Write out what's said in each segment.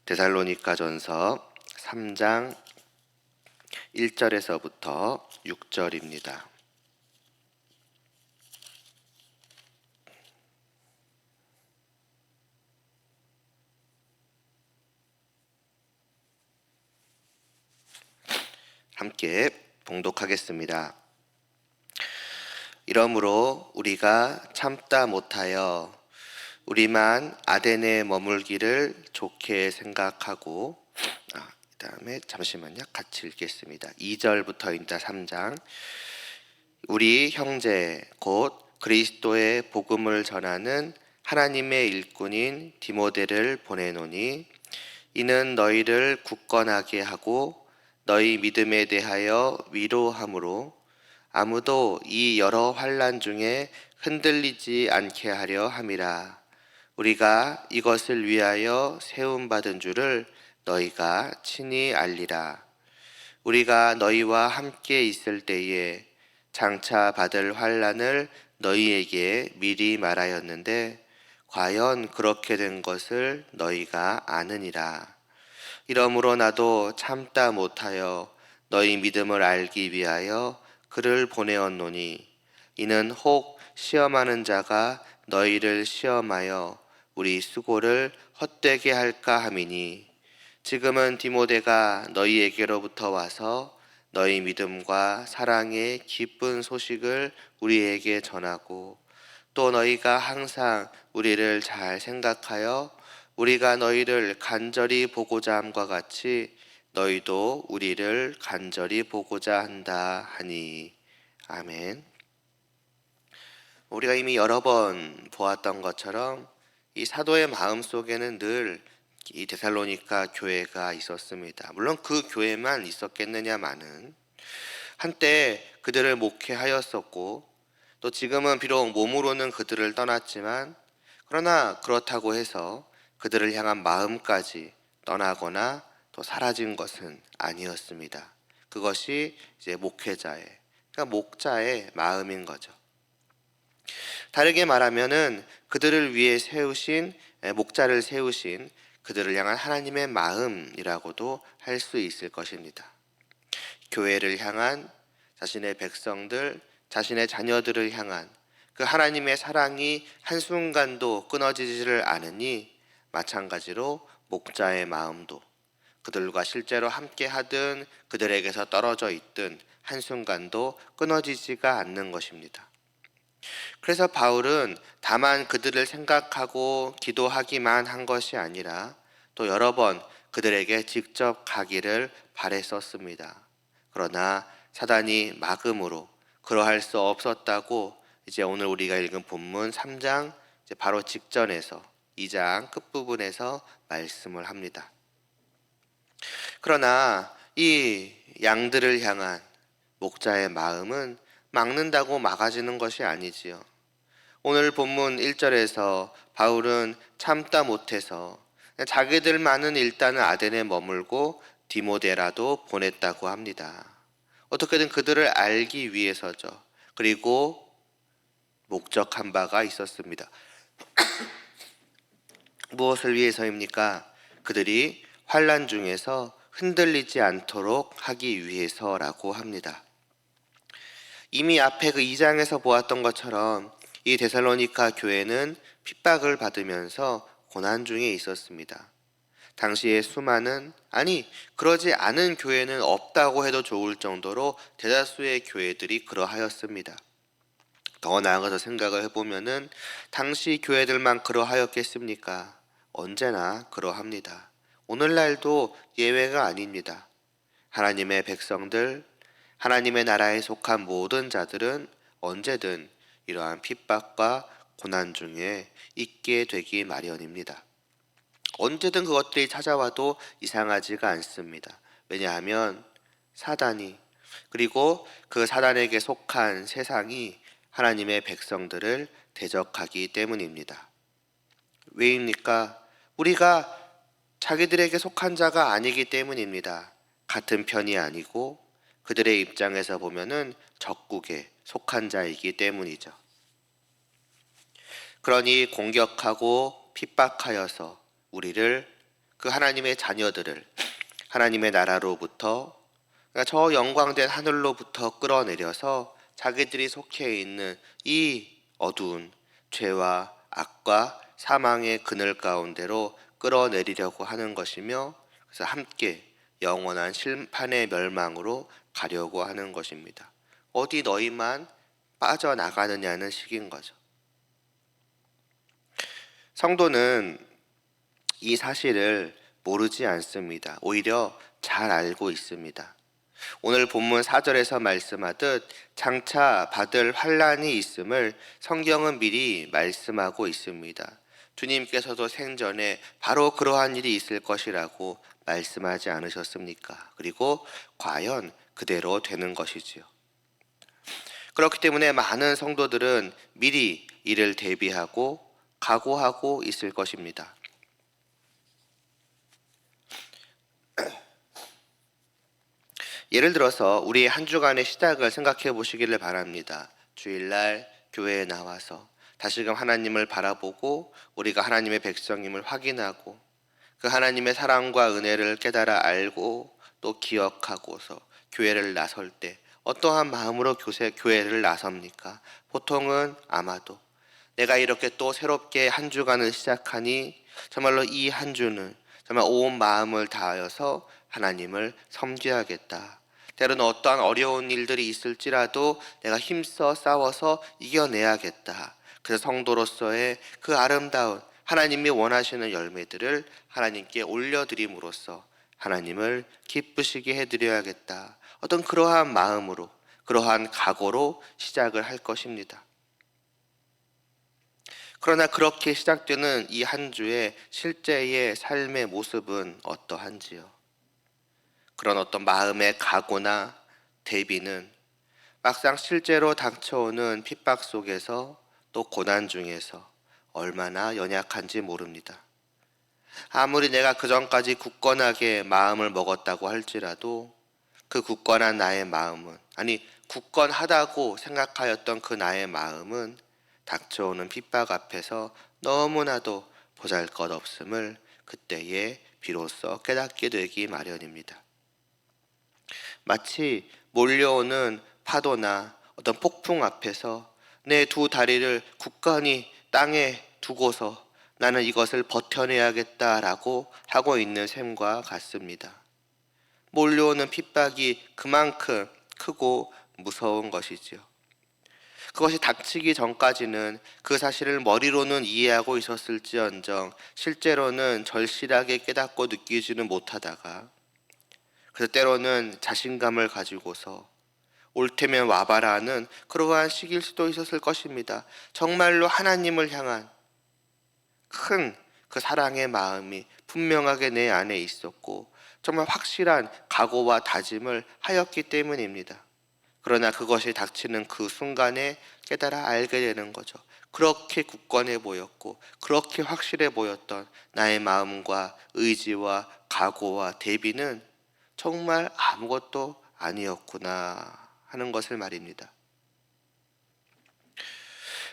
데살로니가전서 3장 1절에서부터 6절입니다. 함께 봉독하겠습니다. 이러므로 우리가 참다 못하여 우리만 아덴에 머물기를 좋게 생각하고 그다음에 잠시만요. 같이 읽겠습니다. 2절부터입니다. 3장. 우리 형제 곧 그리스도의 복음을 전하는 하나님의 일꾼인 디모데를 보내노니 이는 너희를 굳건하게 하고 너희 믿음에 대하여 위로함으로 아무도 이 여러 환난 중에 흔들리지 않게 하려 함이라. 우리가 이것을 위하여 세움받은 줄을 너희가 친히 알리라. 우리가 너희와 함께 있을 때에 장차 받을 환난을 너희에게 미리 말하였는데 과연 그렇게 된 것을 너희가 아느니라. 이러므로 나도 참다 못하여 너희 믿음을 알기 위하여 그를 보내었노니 이는 혹 시험하는 자가 너희를 시험하여 우리 수고를 헛되게 할까 함이니 지금은 디모데가 너희에게로부터 와서 너희 믿음과 사랑의 기쁜 소식을 우리에게 전하고 또 너희가 항상 우리를 잘 생각하여 우리가 너희를 간절히 보고자 함과 같이 너희도 우리를 간절히 보고자 한다 하니. 아멘. 우리가 이미 여러 번 보았던 것처럼 이 사도의 마음속에는 늘 이 데살로니가 교회가 있었습니다. 물론 그 교회만 있었겠느냐마는 한때 그들을 목회하였었고 또 지금은 비록 몸으로는 그들을 떠났지만 그러나 그렇다고 해서 그들을 향한 마음까지 떠나거나 또 사라진 것은 아니었습니다. 그것이 이제 목회자의, 그러니까 목자의 마음인 거죠. 다르게 말하면은 그들을 위해 세우신, 목자를 세우신 그들을 향한 하나님의 마음이라고도 할 수 있을 것입니다. 교회를 향한 자신의 백성들, 자신의 자녀들을 향한 그 하나님의 사랑이 한순간도 끊어지지를 않으니 마찬가지로 목자의 마음도 그들과 실제로 함께 하든 그들에게서 떨어져 있든 한순간도 끊어지지가 않는 것입니다. 그래서 바울은 다만 그들을 생각하고 기도하기만 한 것이 아니라 또 여러 번 그들에게 직접 가기를 바랬었습니다. 그러나 사단이 막음으로 그러할 수 없었다고 이제 오늘 우리가 읽은 본문 3장 바로 직전에서 2장 끝부분에서 말씀을 합니다. 그러나 이 양들을 향한 목자의 마음은 막는다고 막아지는 것이 아니지요. 오늘 본문 1절에서 바울은 참다 못해서 자기들만은 일단은 아덴에 머물고 디모데라도 보냈다고 합니다. 어떻게든 그들을 알기 위해서죠. 그리고 목적한 바가 있었습니다. 무엇을 위해서입니까? 그들이 환난 중에서 흔들리지 않도록 하기 위해서라고 합니다. 이미 앞에 그 2장에서 보았던 것처럼 이 데살로니가 교회는 핍박을 받으면서 고난 중에 있었습니다. 당시에 수많은, 아니 그러지 않은 교회는 없다고 해도 좋을 정도로 대다수의 교회들이 그러하였습니다. 더 나아가서 생각을 해보면은 당시 교회들만 그러하였겠습니까? 언제나 그러합니다. 오늘날도 예외가 아닙니다. 하나님의 백성들, 하나님의 나라에 속한 모든 자들은 언제든 이러한 핍박과 고난 중에 있게 되기 마련입니다. 언제든 그것들이 찾아와도 이상하지가 않습니다. 왜냐하면 사단이 그리고 그 사단에게 속한 세상이 하나님의 백성들을 대적하기 때문입니다. 왜입니까? 우리가 자기들에게 속한 자가 아니기 때문입니다. 같은 편이 아니고 그들의 입장에서 보면은 적국에 속한 자이기 때문이죠. 그러니 공격하고 핍박하여서 우리를 그 하나님의 자녀들을 하나님의 나라로부터, 그러니까 저 영광된 하늘로부터 끌어내려서 자기들이 속해 있는 이 어두운 죄와 악과 사망의 그늘 가운데로 끌어내리려고 하는 것이며, 그래서 함께 영원한 심판의 멸망으로 가려고 하는 것입니다. 어디 너희만 빠져나가느냐는 식인 거죠. 성도는 이 사실을 모르지 않습니다. 오히려 잘 알고 있습니다. 오늘 본문 4절에서 말씀하듯 장차 받을 환난이 있음을 성경은 미리 말씀하고 있습니다. 주님께서도 생전에 바로 그러한 일이 있을 것이라고 말씀하지 않으셨습니까? 그리고 과연 그대로 되는 것이지요. 그렇기 때문에 많은 성도들은 미리 이를 대비하고 각오하고 있을 것입니다. 예를 들어서 우리 한 주간의 시작을 생각해 보시기를 바랍니다. 주일날 교회에 나와서 다시금 하나님을 바라보고 우리가 하나님의 백성임을 확인하고 그 하나님의 사랑과 은혜를 깨달아 알고 또 기억하고서 교회를 나설 때 어떠한 마음으로 교회를 나섭니까? 보통은 아마도 내가 이렇게 또 새롭게 한 주간을 시작하니 정말로 이 한 주는 정말 온 마음을 다하여서 하나님을 섬겨야겠다. 때로는 어떠한 어려운 일들이 있을지라도 내가 힘써 싸워서 이겨내야겠다. 그래서 성도로서의 그 아름다운 하나님이 원하시는 열매들을 하나님께 올려드림으로써 하나님을 기쁘시게 해드려야겠다. 어떤 그러한 마음으로, 그러한 각오로 시작을 할 것입니다. 그러나 그렇게 시작되는 이 한 주의 실제의 삶의 모습은 어떠한지요? 그런 어떤 마음의 각오나 대비는 막상 실제로 닥쳐오는 핍박 속에서 또 고난 중에서 얼마나 연약한지 모릅니다. 아무리 내가 그전까지 굳건하게 마음을 먹었다고 할지라도 그 굳건한 나의 마음은, 아니 굳건하다고 생각하였던 그 나의 마음은 닥쳐오는 핍박 앞에서 너무나도 보잘것없음을 그때에 비로소 깨닫게 되기 마련입니다. 마치 몰려오는 파도나 어떤 폭풍 앞에서 내 두 다리를 굳건히 땅에 두고서 나는 이것을 버텨내야겠다라고 하고 있는 셈과 같습니다. 몰려오는 핍박이 그만큼 크고 무서운 것이지요. 그것이 닥치기 전까지는 그 사실을 머리로는 이해하고 있었을지언정 실제로는 절실하게 깨닫고 느끼지는 못하다가, 그래서 때로는 자신감을 가지고서 옳테면 와봐라 하는 그러한 시기일 수도 있었을 것입니다. 정말로 하나님을 향한 큰 그 사랑의 마음이 분명하게 내 안에 있었고 정말 확실한 각오와 다짐을 하였기 때문입니다. 그러나 그것이 닥치는 그 순간에 깨달아 알게 되는 거죠. 그렇게 굳건해 보였고 그렇게 확실해 보였던 나의 마음과 의지와 각오와 대비는 정말 아무것도 아니었구나 하는 것을 말입니다.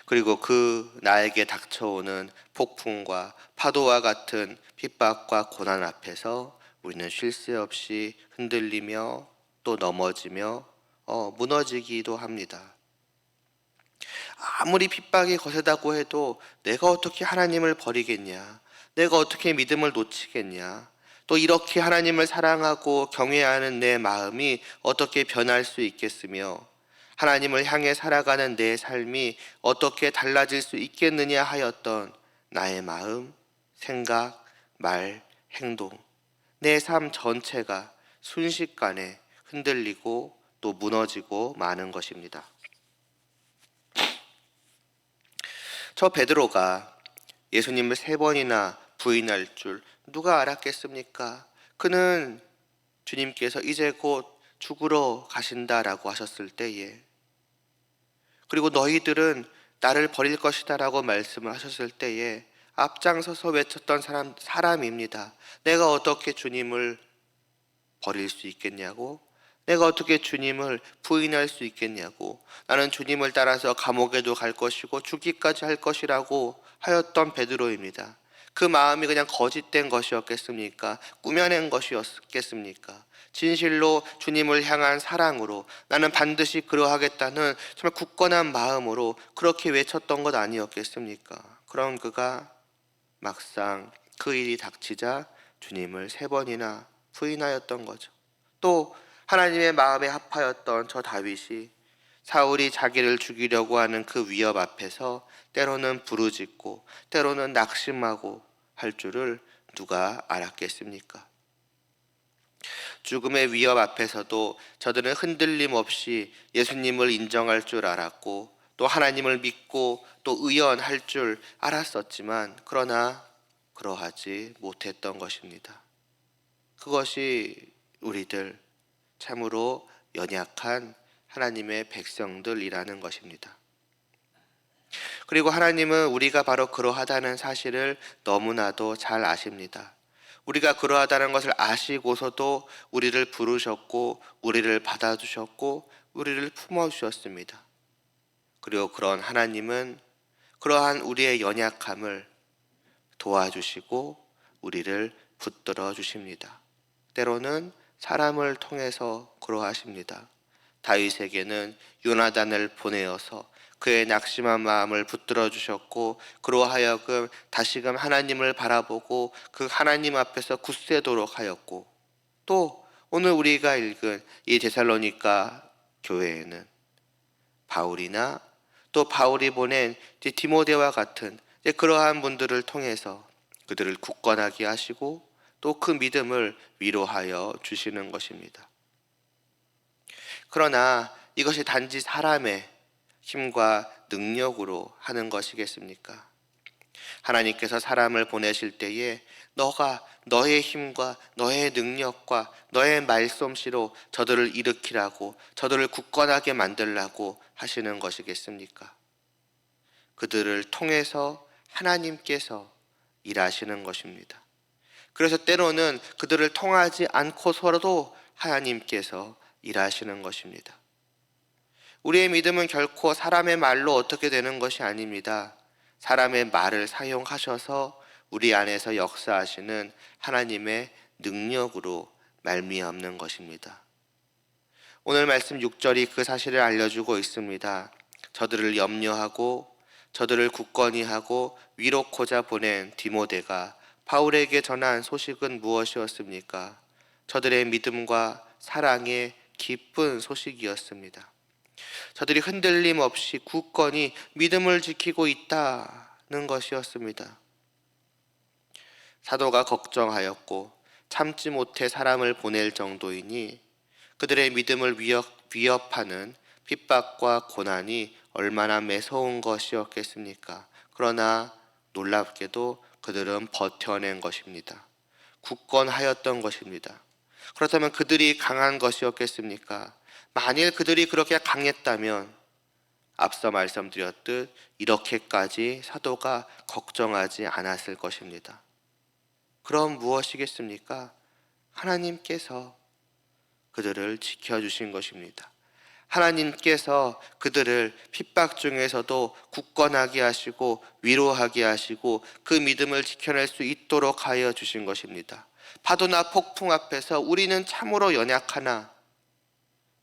그리고 그 나에게 닥쳐오는 폭풍과 파도와 같은 핍박과 고난 앞에서 우리는 쉴 새 없이 흔들리며 또 넘어지며 무너지기도 합니다. 아무리 핍박이 거세다고 해도 내가 어떻게 하나님을 버리겠냐? 내가 어떻게 믿음을 놓치겠냐? 또 이렇게 하나님을 사랑하고 경외하는 내 마음이 어떻게 변할 수 있겠으며 하나님을 향해 살아가는 내 삶이 어떻게 달라질 수 있겠느냐 하였던 나의 마음, 생각, 말, 행동, 내 삶 전체가 순식간에 흔들리고 또 무너지고 마는 것입니다. 저 베드로가 예수님을 3번이나 부인할 줄 누가 알았겠습니까? 그는 주님께서 이제 곧 죽으러 가신다라고 하셨을 때에, 그리고 너희들은 나를 버릴 것이다 라고 말씀을 하셨을 때에 앞장서서 외쳤던 사람입니다. 내가 어떻게 주님을 버릴 수 있겠냐고? 내가 어떻게 주님을 부인할 수 있겠냐고? 나는 주님을 따라서 감옥에도 갈 것이고 죽기까지 할 것이라고 하였던 베드로입니다. 그 마음이 그냥 거짓된 것이었겠습니까? 꾸며낸 것이었겠습니까? 진실로 주님을 향한 사랑으로 나는 반드시 그러하겠다는 정말 굳건한 마음으로 그렇게 외쳤던 것 아니었겠습니까? 그런 그가 막상 그 일이 닥치자 주님을 3번이나 부인하였던 거죠. 또 하나님의 마음에 합하였던 저 다윗이 사울이 자기를 죽이려고 하는 그 위협 앞에서 때로는 부르짖고 때로는 낙심하고 할 줄을 누가 알았겠습니까? 죽음의 위협 앞에서도 저들은 흔들림 없이 예수님을 인정할 줄 알았고 또 하나님을 믿고 또 의연할 줄 알았었지만 그러나 그러하지 못했던 것입니다. 그것이 우리들 참으로 연약한 하나님의 백성들이라는 것입니다. 그리고 하나님은 우리가 바로 그러하다는 사실을 너무나도 잘 아십니다. 우리가 그러하다는 것을 아시고서도 우리를 부르셨고 우리를 받아주셨고 우리를 품어주셨습니다. 그리고 그런 하나님은 그러한 우리의 연약함을 도와주시고 우리를 붙들어 주십니다. 때로는 사람을 통해서 그러하십니다. 다윗에게는 요나단을 보내어서 그의 낙심한 마음을 붙들어 주셨고 그로 하여금 다시금 하나님을 바라보고 그 하나님 앞에서 굳세도록 하였고 또 오늘 우리가 읽은 이 데살로니가 교회에는 바울이나 또 바울이 보낸 디모데와 같은 그러한 분들을 통해서 그들을 굳건하게 하시고 또 그 믿음을 위로하여 주시는 것입니다. 그러나 이것이 단지 사람의 힘과 능력으로 하는 것이겠습니까? 하나님께서 사람을 보내실 때에 너가 너의 힘과 너의 능력과 너의 말솜씨로 저들을 일으키라고 저들을 굳건하게 만들라고 하시는 것이겠습니까? 그들을 통해서 하나님께서 일하시는 것입니다. 그래서 때로는 그들을 통하지 않고서라도 하나님께서 일하시는 것입니다. 우리의 믿음은 결코 사람의 말로 어떻게 되는 것이 아닙니다. 사람의 말을 사용하셔서 우리 안에서 역사하시는 하나님의 능력으로 말미암는 것입니다. 오늘 말씀 6절이 그 사실을 알려주고 있습니다. 저들을 염려하고 저들을 굳건히 하고 위로코자 보낸 디모데가 바울에게 전한 소식은 무엇이었습니까? 저들의 믿음과 사랑의 기쁜 소식이었습니다. 저들이 흔들림 없이 굳건히 믿음을 지키고 있다는 것이었습니다. 사도가 걱정하였고 참지 못해 사람을 보낼 정도이니 그들의 믿음을 위협하는 핍박과 고난이 얼마나 매서운 것이었겠습니까? 그러나 놀랍게도 그들은 버텨낸 것입니다. 굳건하였던 것입니다. 그렇다면 그들이 강한 것이었겠습니까? 만일 그들이 그렇게 강했다면 앞서 말씀드렸듯 이렇게까지 사도가 걱정하지 않았을 것입니다. 그럼 무엇이겠습니까? 하나님께서 그들을 지켜주신 것입니다. 하나님께서 그들을 핍박 중에서도 굳건하게 하시고 위로하게 하시고 그 믿음을 지켜낼 수 있도록 하여 주신 것입니다. 파도나 폭풍 앞에서 우리는 참으로 연약하나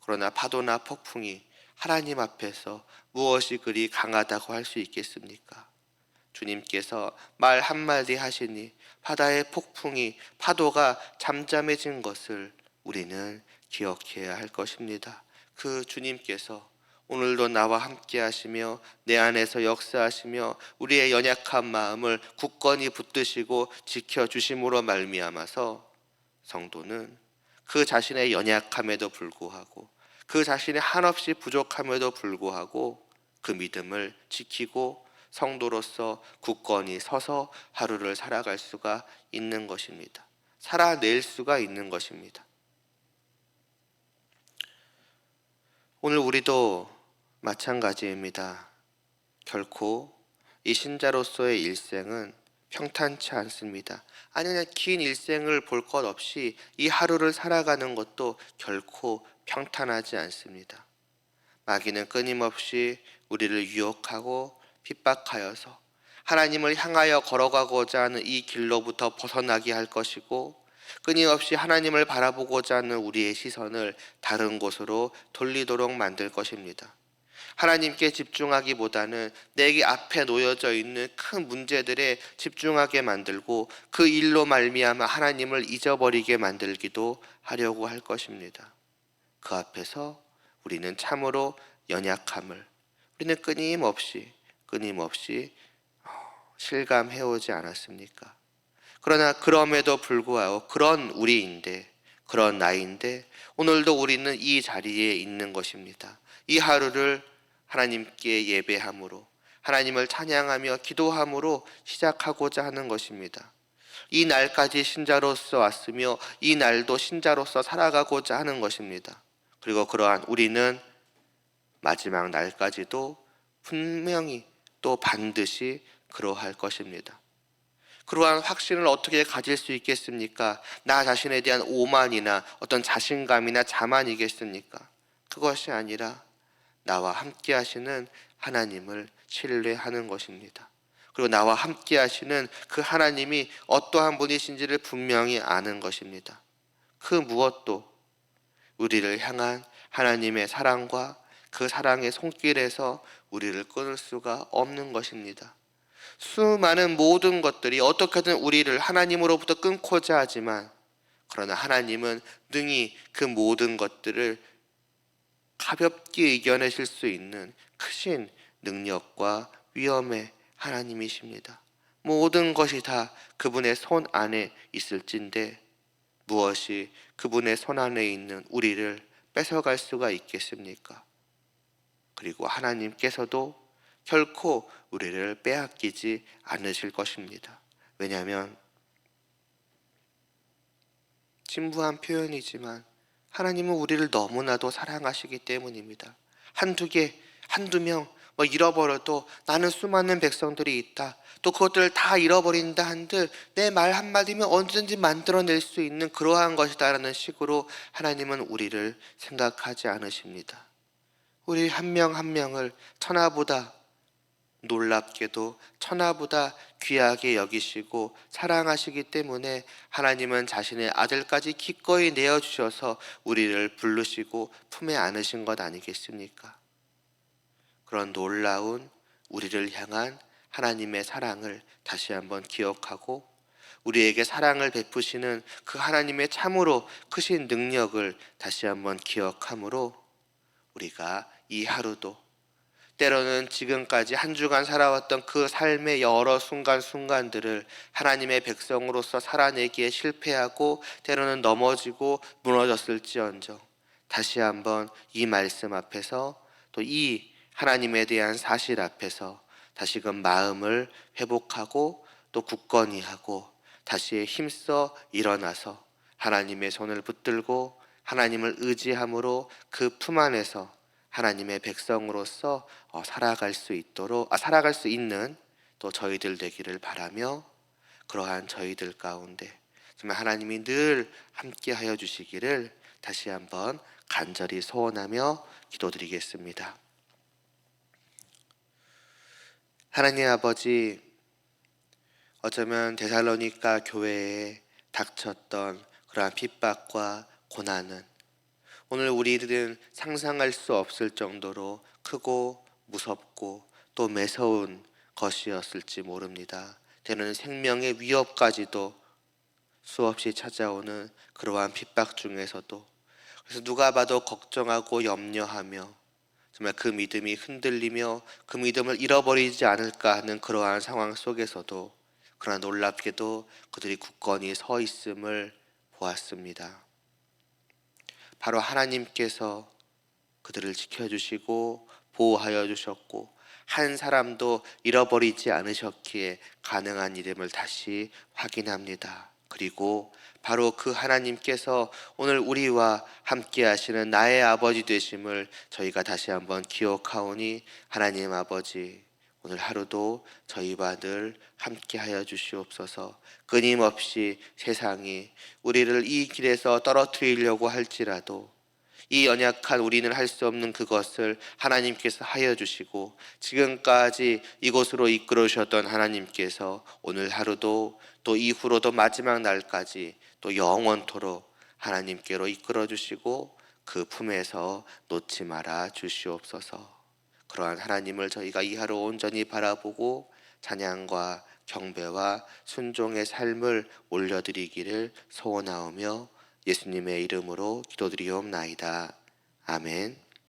그러나 파도나 폭풍이 하나님 앞에서 무엇이 그리 강하다고 할 수 있겠습니까? 주님께서 말 한마디 하시니 바다의 폭풍이 파도가 잠잠해진 것을 우리는 기억해야 할 것입니다. 그 주님께서 오늘도 나와 함께 하시며 내 안에서 역사하시며 우리의 연약한 마음을 굳건히 붙드시고 지켜주심으로 말미암아서 성도는 그 자신의 연약함에도 불구하고 그 자신의 한없이 부족함에도 불구하고 그 믿음을 지키고 성도로서 굳건히 서서 하루를 살아갈 수가 있는 것입니다. 살아낼 수가 있는 것입니다. 오늘 우리도 마찬가지입니다. 결코 이 신자로서의 일생은 평탄치 않습니다. 아니, 긴 일생을 볼 것 없이 이 하루를 살아가는 것도 결코 평탄하지 않습니다. 마귀는 끊임없이 우리를 유혹하고 핍박하여서 하나님을 향하여 걸어가고자 하는 이 길로부터 벗어나게 할 것이고, 끊임없이 하나님을 바라보고자 하는 우리의 시선을 다른 곳으로 돌리도록 만들 것입니다. 하나님께 집중하기보다는 내게 앞에 놓여져 있는 큰 문제들에 집중하게 만들고, 그 일로 말미암아 하나님을 잊어버리게 만들기도 하려고 할 것입니다. 그 앞에서 우리는 참으로 연약함을 우리는 끊임없이 실감해오지 않았습니까? 그러나 그럼에도 불구하고 그런 나이인데 오늘도 우리는 이 자리에 있는 것입니다. 이 하루를 하나님께 예배함으로, 하나님을 찬양하며 기도함으로 시작하고자 하는 것입니다. 이 날까지 신자로서 왔으며 이 날도 신자로서 살아가고자 하는 것입니다. 그리고 그러한 우리는 마지막 날까지도 분명히 또 반드시 그러할 것입니다. 그러한 확신을 어떻게 가질 수 있겠습니까? 나 자신에 대한 오만이나 어떤 자신감이나 자만이겠습니까? 그것이 아니라 나와 함께 하시는 하나님을 신뢰하는 것입니다. 그리고 나와 함께 하시는 그 하나님이 어떠한 분이신지를 분명히 아는 것입니다. 그 무엇도 우리를 향한 하나님의 사랑과 그 사랑의 손길에서 우리를 끊을 수가 없는 것입니다. 수많은 모든 것들이 어떻게든 우리를 하나님으로부터 끊고자 하지만, 그러나 하나님은 능히 그 모든 것들을 가볍게 이겨내실 수 있는 크신 능력과 위엄의 하나님이십니다. 모든 것이 다 그분의 손 안에 있을진데 무엇이 그분의 손 안에 있는 우리를 뺏어갈 수가 있겠습니까? 그리고 하나님께서도 결코 우리를 빼앗기지 않으실 것입니다. 왜냐하면 진부한 표현이지만 하나님은 우리를 너무나도 사랑하시기 때문입니다. 한두 명 잃어버려도 나는 수많은 백성들이 있다. 또 그것들을 다 잃어버린다 한들 내 말 한마디면 언제든지 만들어낼 수 있는 그러한 것이다라는 식으로 하나님은 우리를 생각하지 않으십니다. 우리 한 명 한 명을 천하보다 놀랍게도 천하보다 귀하게 여기시고 사랑하시기 때문에 하나님은 자신의 아들까지 기꺼이 내어주셔서 우리를 부르시고 품에 안으신 것 아니겠습니까? 그런 놀라운 우리를 향한 하나님의 사랑을 다시 한번 기억하고, 우리에게 사랑을 베푸시는 그 하나님의 참으로 크신 능력을 다시 한번 기억함으로 우리가 이 하루도, 때로는 지금까지 한 주간 살아왔던 그 삶의 여러 순간순간들을 하나님의 백성으로서 살아내기에 실패하고 때로는 넘어지고 무너졌을지언정 다시 한번 이 말씀 앞에서, 또 이 하나님에 대한 사실 앞에서 다시금 마음을 회복하고 또 굳건히 하고 다시 힘써 일어나서 하나님의 손을 붙들고 하나님을 의지함으로 그 품 안에서 하나님의 백성으로서 살아갈 수 있는 또 저희들 되기를 바라며, 그러한 저희들 가운데 정말 하나님이 늘 함께하여 주시기를 다시 한번 간절히 소원하며 기도드리겠습니다. 하나님 아버지, 어쩌면 데살로니가 교회에 닥쳤던 그러한 핍박과 고난은 오늘 우리들은 상상할 수 없을 정도로 크고 무섭고 또 매서운 것이었을지 모릅니다. 때로는 생명의 위협까지도 수없이 찾아오는 그러한 핍박 중에서도, 그래서 누가 봐도 걱정하고 염려하며 정말 그 믿음이 흔들리며 그 믿음을 잃어버리지 않을까 하는 그러한 상황 속에서도, 그러나 놀랍게도 그들이 굳건히 서 있음을 보았습니다. 바로 하나님께서 그들을 지켜주시고 보호하여 주셨고 한 사람도 잃어버리지 않으셨기에 가능한 이름을 다시 확인합니다. 그리고 바로 그 하나님께서 오늘 우리와 함께 하시는 나의 아버지 되심을 저희가 다시 한번 기억하오니, 하나님 아버지, 오늘 하루도 저희와 늘 함께하여 주시옵소서. 끊임없이 세상이 우리를 이 길에서 떨어뜨리려고 할지라도 이 연약한 우리는 할 수 없는 그것을 하나님께서 하여 주시고 지금까지 이곳으로 이끌어 주셨던 하나님께서 오늘 하루도 또 이후로도 마지막 날까지 또 영원토록 하나님께로 이끌어 주시고 그 품에서 놓지 말아 주시옵소서. 그러한 하나님을 저희가 이 하루 온전히 바라보고 찬양과 경배와 순종의 삶을 올려드리기를 소원하오며 예수님의 이름으로 기도드리옵나이다. 아멘.